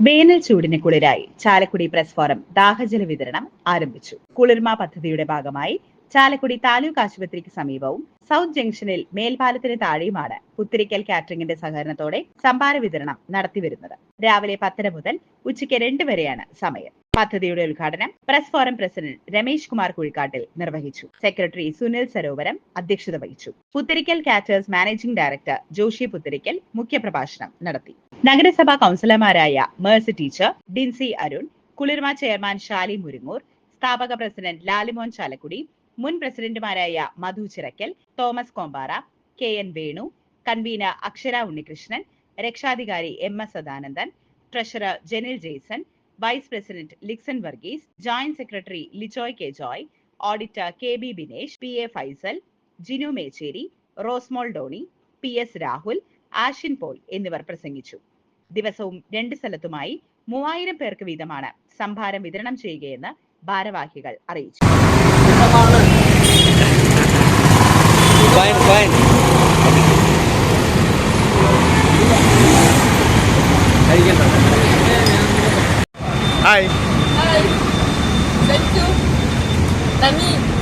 വേനൽ ചൂടിന് കുളിരായി Chalakudy press forum ദാഹജല വിതരണം ആരംഭിച്ചു. കുളിർമ പദ്ധതിയുടെ ഭാഗമായി ചാലക്കുടി താലൂക്ക് ആശുപത്രിക്ക് സമീപവും സൗത്ത് ജംഗ്ഷനിൽ മേൽപ്പാലത്തിന് താഴെയുമാണ് പുത്തിരിക്കൽ കാറ്ററിംഗിന്റെ സഹകരണത്തോടെ സംഭാര വിതരണം നടത്തിവരുന്നത്. രാവിലെ 10 മുതൽ ഉച്ചയ്ക്ക് 2 വരെയാണ് സമയം. പദ്ധതിയുടെ ഉദ്ഘാടനം press forum president Ramesh Kumar Kuzhikkattil നിർവഹിച്ചു. സെക്രട്ടറി സുനിൽ സരോവരം അധ്യക്ഷത വഹിച്ചു. Puthirikkal caterers managing director Joshi Puthirikkal മുഖ്യപ്രഭാഷണം നടത്തി. നഗരസഭാ കൌൺസിലർമാരായ Mercy teacher, Dincy Arun, Kulirma chairman Shali Muringoor, സ്ഥാപക പ്രസിഡന്റ് ലാലിമോൻ ചാലക്കുടി, മുൻ പ്രസിഡന്റുമാരായ മധു ചിറക്കൽ, തോമസ് കോമ്പാറ, KN വേണു, കൺവീനർ അക്ഷര ഉണ്ണികൃഷ്ണൻ, രക്ഷാധികാരി MS Sadanandan, treasurer Jenil Jaison, vice president Lixon Varghese, joint secretary Lijoy K Joy, auditor KB Binesh, PA Faisal, Jinu Mecheri, Rosemol Doni, PS Rahul, Ashin Paul എന്നിവർ പ്രസംഗിച്ചു. ദിവസവും 2 സ്ഥലത്തുമായി 3000 പേർക്ക് വീതമാണ് സംഭാരം വിതരണം ചെയ്യുകയെന്ന് ഭാരവാഹികൾ അറിയിച്ചു. Hi. Hi. Thank you. Nami.